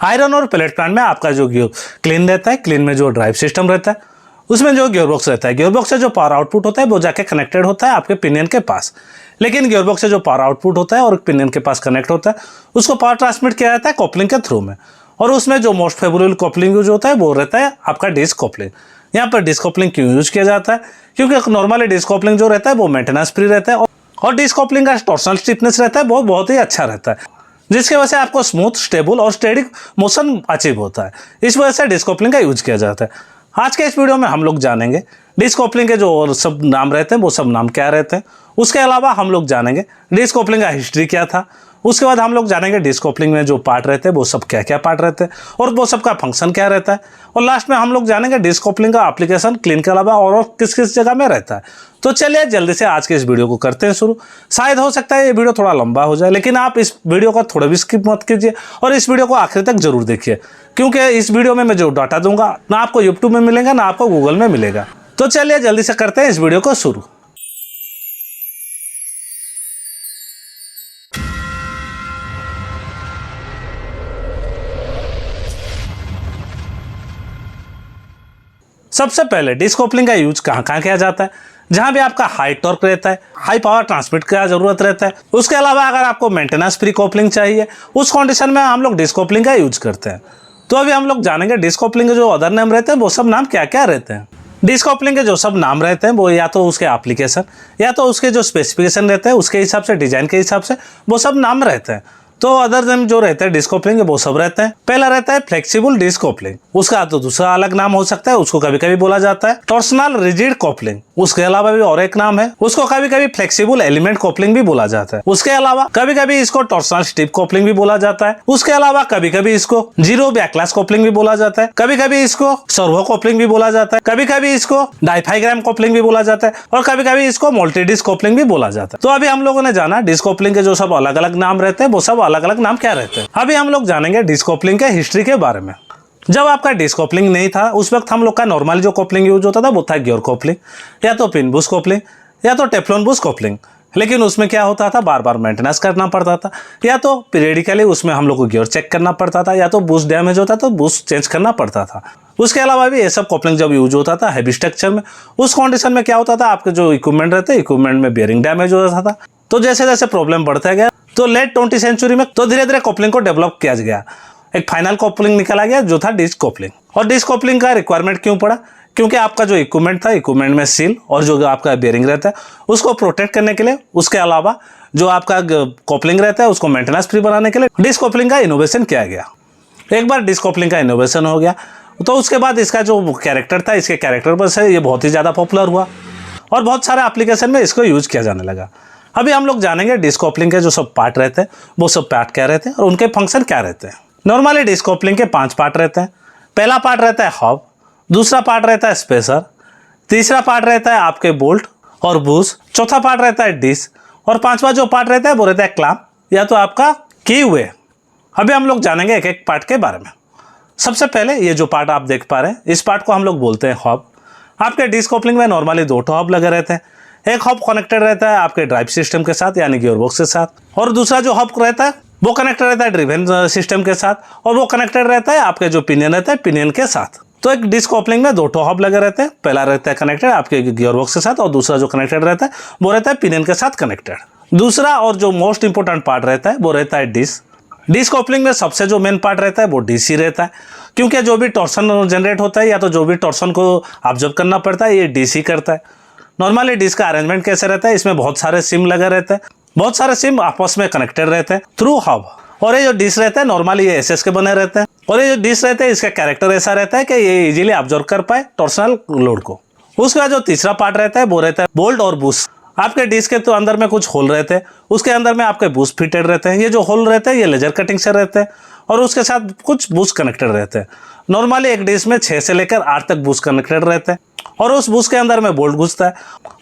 Iron और pellet plant में आपका जो गियर क्लीन रहता है, क्लीन में जो ड्राइव सिस्टम रहता है, उसमें जो गियरबॉक्स रहता है, गियरबॉक्स से जो पावर आउटपुट होता है वो जाके कनेक्टेड होता है आपके पिनियन के पास। लेकिन गियरबॉक्स से जो पावर आउटपुट होता है और पिनियन के पास कनेक्ट होता है, उसको पावर ट्रांसमिट किया जाता है कॉपलिंग के थ्रू में। और उसमें जो मोस्ट फेवरेबल कॉपलिंग यूज होता है वो रहता है आपका डिस्क कॉपलिंग। यहाँ पर डिस्क कॉपलिंग क्यों यूज किया जाता है? क्योंकि नॉर्मली डिस्क कॉपलिंग जो रहता है वो मेंटेनेंस फ्री रहता है और डिस्क कॉपलिंग का टॉर्सनल स्टिफनेस रहता है वो बहुत ही अच्छा रहता है, जिसकी वजह से आपको स्मूथ, स्टेबल और स्टेडी मोशन अचीव होता है। इस वजह से डिस्क कॉपलिंग का यूज किया जाता है। आज के इस वीडियो में हम लोग जानेंगे डिस्क कॉपलिंग के जो सब नाम रहते हैं वो सब नाम क्या रहते हैं। उसके अलावा हम लोग जानेंगे डिस्क कॉपलिंग का हिस्ट्री क्या था। उसके बाद हम लोग जानेंगे डिस्क कॉपलिंग में जो पार्ट रहते हैं वो सब क्या क्या पार्ट रहते हैं और वो सब का फंक्शन क्या रहता है। और लास्ट में हम लोग जानेंगे डिस्क कॉपलिंग का एप्लीकेशन क्लीन के अलावा और किस किस जगह में रहता है। तो चलिए जल्दी से आज के इस वीडियो को करते हैं शुरू। शायद हो सकता है ये वीडियो थोड़ा लंबा हो जाए, लेकिन आप इस वीडियो का थोड़ा भी स्किप मत कीजिए और इस वीडियो को आखिर तक जरूर देखिए, क्योंकि इस वीडियो में मैं जो डाटा दूंगा ना आपको यूट्यूब में मिलेगा ना आपको गूगल में मिलेगा। तो चलिए जल्दी से करते हैं इस वीडियो को शुरू। सबसे पहले डिस्क कॉपलिंग का यूज कहाँ कहाँ किया जाता है? जहाँ भी आपका हाई टॉर्क रहता है, हाई पावर ट्रांसमिट का जरूरत रहता है। उसके अलावा अगर आपको मेंटेनेंस फ्री कॉपलिंग चाहिए, उस कंडीशन में हम लोग डिस्क कॉपलिंग का यूज करते हैं। तो अभी हम लोग जानेंगे डिस्क कॉपलिंग के जो अदर नाम रहते हैं वो सब नाम क्या क्या रहते हैं। डिस्क कॉपलिंग के जो सब नाम रहते हैं वो या तो उसके एप्लीकेशन या तो उसके जो स्पेसिफिकेशन रहते हैं उसके हिसाब से, डिजाइन के हिसाब से वो सब नाम रहते हैं। तो अदर नेम जो रहते हैं डिस्क कॉपलिंग वो सब रहते हैं। पहला रहता है फ्लेक्सिबल डिस्क कॉपलिंग, उसका तो दूसरा अलग नाम हो सकता है, उसको कभी कभी बोला जाता है टॉर्सनल रिजिड कॉपलिंग। उसके अलावा भी और एक नाम है, उसको कभी कभी फ्लेक्सिबल एलिमेंट कॉपलिंग भी बोला जाता है। उसके अलावा कभी कभी इसको टॉर्सनल स्टिप कॉपलिंग भी बोला जाता है। उसके अलावा कभी कभी इसको जीरो बैकलैश कॉपलिंग भी बोला जाता है, कभी कभी इसको सर्वो कॉपलिंग भी बोला जाता है, कभी कभी इसको डाइफाइग्राम कॉपलिंग भी बोला जाता है और कभी कभी इसको मल्टी डिस्क कॉपलिंग भी बोला जाता है। तो अभी हम लोगों ने जाना डिस्क कॉपलिंग के जो सब अलग अलग नाम रहते हैं वो सब अलग अलग नाम क्या रहते हैं। अभी हम लोग जानेंगे डिस्क कॉपलिंग के हिस्ट्री के बारे में। जब आपका डिस्क कॉपलिंग नहीं था उस वक्त हम लोग का नॉर्मली जो कॉपलिंग यूज होता था वो था गियर कॉपलिंग, या तो पिन बुश कॉपलिंग या तो टेफ्लॉन बुश कॉपलिंग। लेकिन उसमें क्या होता था, बार बार मेंटेनेंस करना पड़ता था, या तो पीरियडिकली उसमें हम लोग को गियर चेक करना पड़ता था, या तो बुश डैमेज होता तो बुश चेंज करना पड़ता था। उसके अलावा भी ये सब कॉपलिंग जब यूज होता था हैवी स्ट्रक्चर में, उस कंडीशन में क्या होता था, आपके जो इक्विपमेंट रहते इक्विपमेंट में बेयरिंग डैमेज हो जाता था। तो जैसे जैसे प्रॉब्लम बढ़ता गया तो लेट 20वीं सेंचुरी में तो धीरे धीरे कॉपलिंग को डेवलप किया गया। एक फाइनल कॉपलिंग निकाला गया जो था डिस्क कॉपलिंग। और डिस्क कॉपलिंग का रिक्वायरमेंट क्यों पड़ा? क्योंकि आपका जो इक्विपमेंट था, इक्विपमेंट में सील और जो आपका बेयरिंग रहता है उसको प्रोटेक्ट करने के लिए, उसके अलावा जो आपका कॉपलिंग रहता है उसको मेंटेनेंस फ्री बनाने के लिए डिस्क कॉपलिंग का इनोवेशन किया गया। एक बार डिस्क कॉपलिंग का इनोवेशन हो गया तो उसके बाद इसका जो कैरेक्टर था, इसके कैरेक्टर पर से ये बहुत ही ज़्यादा पॉपुलर हुआ और बहुत सारे एप्लीकेशन में इसको यूज किया जाने लगा। अभी हम लोग जानेंगे डिस्क कॉपलिंग के जो सब पार्ट रहते हैं वो सब पार्ट क्या रहते हैं और उनके फंक्शन क्या रहते हैं। नॉर्मली डिस्क कॉपलिंग के 5 पार्ट रहते हैं। पहला पार्ट रहता है हब, दूसरा पार्ट रहता है स्पेसर, तीसरा पार्ट रहता है आपके बोल्ट और बूश, चौथा पार्ट रहता है डिस्क और पांचवा जो पार्ट रहता है वो रहता है क्लैंप या तो आपका की वे। अभी हम लोग जानेंगे एक एक पार्ट के बारे में। सबसे पहले ये जो पार्ट आप देख पा रहे हैं इस पार्ट को हम लोग बोलते हैं हब। आपके डिस्क कॉपलिंग में नॉर्मली 2 हब लगे रहते हैं। एक हब कनेक्टेड रहता है आपके ड्राइव सिस्टम के साथ यानी गियरबॉक्स के साथ, और दूसरा जो हब रहता है वो कनेक्टेड रहता है ड्रिवन सिस्टम के साथ और वो कनेक्टेड रहता है आपके जो पिनियन रहता है पिनियन के साथ। तो एक डिस्क कॉपलिंग में 2 हब लगे रहते हैं। पहला रहता है कनेक्टेड आपके गियरबॉक्स के साथ और दूसरा जो कनेक्टेड रहता है वो रहता है पिनियन के साथ कनेक्टेड। दूसरा और जो मोस्ट इंपोर्टेंट पार्ट रहता है वो रहता है डिस्क। डिस्क कॉपलिंग में सबसे जो मेन पार्ट रहता है वो डीसी रहता है, क्योंकि जो भी टॉर्सन जनरेट होता है या तो जो भी टॉर्सन को ऑब्जर्व करना पड़ता है ये डीसी करता है। नॉर्मली डिस्क का अरेंजमेंट कैसे रहता है, इसमें बहुत सारे सिम लगे रहते हैं, बहुत सारे सिम आपस में कनेक्टेड रहते हैं थ्रू हब। और ये जो डिस्क रहता है नॉर्मली ये एसएस के बने रहते हैं और ये जो डिस्क रहते हैं इसका कैरेक्टर ऐसा रहता है कि ये इजीली ऑब्जर्व कर पाए टॉर्सनल लोड को। उसके बाद जो तीसरा पार्ट रहता है वो रहता है बोल्ट और बूश। आपके डिस्क के तो अंदर में कुछ होल रहते हैं, उसके अंदर में आपके बूश फिटेड रहते हैं। ये जो होल रहते हैं ये लेजर कटिंग से रहते हैं और उसके साथ कुछ बूश कनेक्टेड रहते हैं। नॉर्मली एक डिस्क में 6 से लेकर 8 तक बूश कनेक्टेड रहते हैं और उस बूश के अंदर में बोल्ट घुसता है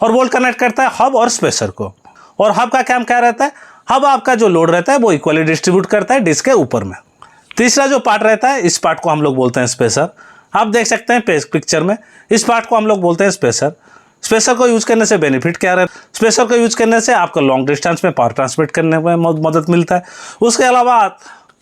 और बोल्ट कनेक्ट करता है हब और स्पेसर को। और हब का काम क्या रहता है, हब आपका जो लोड रहता है वो इक्वली डिस्ट्रीब्यूट करता है डिस्क के ऊपर में। तीसरा जो पार्ट रहता है इस पार्ट को हम लोग बोलते हैं स्पेसर। आप देख सकते हैं पिक्चर में, इस पार्ट को हम लोग बोलते हैं स्पेसर। स्पेसर को यूज करने से बेनिफिट क्या है? स्पेसर को यूज करने से आपको लॉन्ग डिस्टेंस में पावर ट्रांसमिट करने में मदद मिलता है। उसके अलावा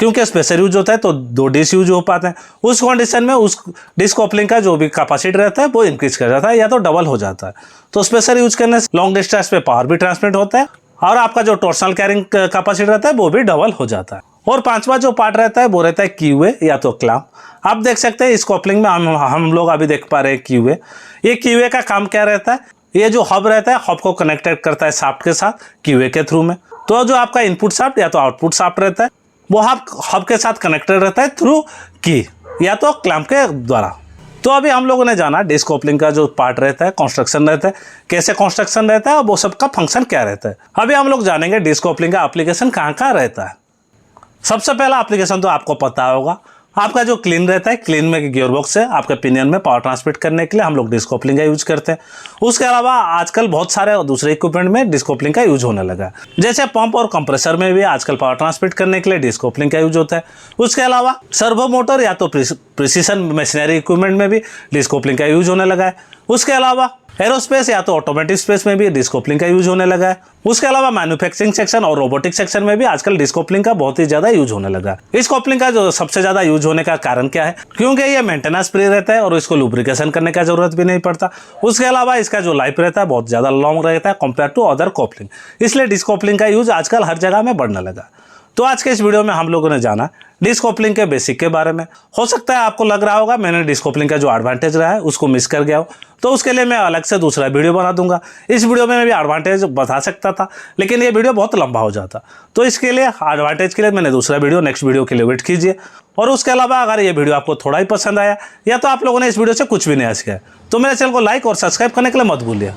क्योंकि स्पेशल यूज होता है तो 2 डिस्क यूज हो पाते हैं। उस कंडीशन में उस डिस्क कॉपलिंग का जो भी कैपेसिटी रहता है वो इंक्रीज कर जाता है या तो डबल हो जाता है। तो स्पेशल यूज करने से लॉन्ग डिस्टेंस पे पावर भी ट्रांसमिट होता है और आपका जो टॉर्सनल कैरिंग कैपेसिटी रहता है वो भी डबल हो जाता है। और 5वां जो पार्ट रहता है वो रहता है क्यूए या तो क्लैंप। आप देख सकते हैं इस कॉपलिंग में हम लोग अभी देख पा रहे हैं क्यूए। ये क्यूए का काम क्या रहता है, ये जो हब रहता है हब को कनेक्टेड करता है शाफ्ट के साथ क्यूए के थ्रू में। तो जो आपका इनपुट शाफ्ट या तो आउटपुट शाफ्ट रहता है वो हब के साथ कनेक्टेड रहता है थ्रू की या तो क्लैंप के द्वारा। तो अभी हम लोगों ने जाना डिस्क कॉपलिंग का जो पार्ट रहता है, कंस्ट्रक्शन रहता है, कैसे कंस्ट्रक्शन रहता है और वो सबका फंक्शन क्या रहता है। अभी हम लोग जानेंगे डिस्क कॉपलिंग का एप्लीकेशन कहाँ कहाँ रहता है। सबसे पहला एप्लीकेशन तो आपको पता होगा, आपका जो क्लीन रहता है, क्लीन में गियरबॉक्स है आपके पिनियन में पावर ट्रांसमिट करने के लिए हम लोग डिस्क कॉपलिंग का यूज करते हैं। उसके अलावा आजकल बहुत सारे दूसरे इक्विपमेंट में डिस्क कॉपलिंग का यूज होने लगा है, जैसे पंप और कंप्रेसर में भी आजकल पावर ट्रांसमिट करने के लिए डिस्क कॉपलिंग का यूज होता है। उसके अलावा सर्वो मोटर या तो प्रिसीजन मशीनरी इक्विपमेंट में भी डिस्क कॉपलिंग का यूज होने लगा है। उसके अलावा एरोस्पेस या तो ऑटोमेटिक स्पेस में भी डिस्क कॉपलिंग का यूज होने लगा है। उसके अलावा मैन्युफैक्चरिंग सेक्शन और रोबोटिक सेक्शन में भी आजकल डिस्क कॉपलिंग का बहुत ही ज्यादा यूज होने लगा है। इस कॉपलिंग का जो सबसे ज्यादा यूज होने का कारण क्या है, क्योंकि ये मेंटेनेंस फ्री रहता है और इसको लुब्रिकेशन करने का जरूरत भी नहीं पड़ता। उसके अलावा इसका जो लाइफ रहता है बहुत ज्यादा लॉन्ग रहता है कंपेयर टू अदर कॉपलिंग, इसलिए डिस्क कॉपलिंग का यूज आजकल हर जगह में बढ़ने लगा। तो आज के इस वीडियो में हम लोगों ने जाना डिस्क कॉपलिंग के बेसिक के बारे में। हो सकता है आपको लग रहा होगा मैंने डिस्क कॉपलिंग का जो एडवांटेज रहा है उसको मिस कर गया हो, तो उसके लिए मैं अलग से दूसरा वीडियो बना दूंगा। इस वीडियो में मैं भी एडवांटेज बता सकता था लेकिन ये वीडियो बहुत लंबा हो जाता, तो इसके लिए एडवांटेज के लिए मैंने दूसरा वीडियो नेक्स्ट वीडियो के लिए वेट कीजिए। और उसके अलावा अगर ये वीडियो आपको थोड़ा ही पसंद आया या तो आप लोगों ने इस वीडियो से कुछ भी नहीं सीखा तो मेरे चैनल को लाइक और सब्सक्राइब करने के लिए मत भूलिए।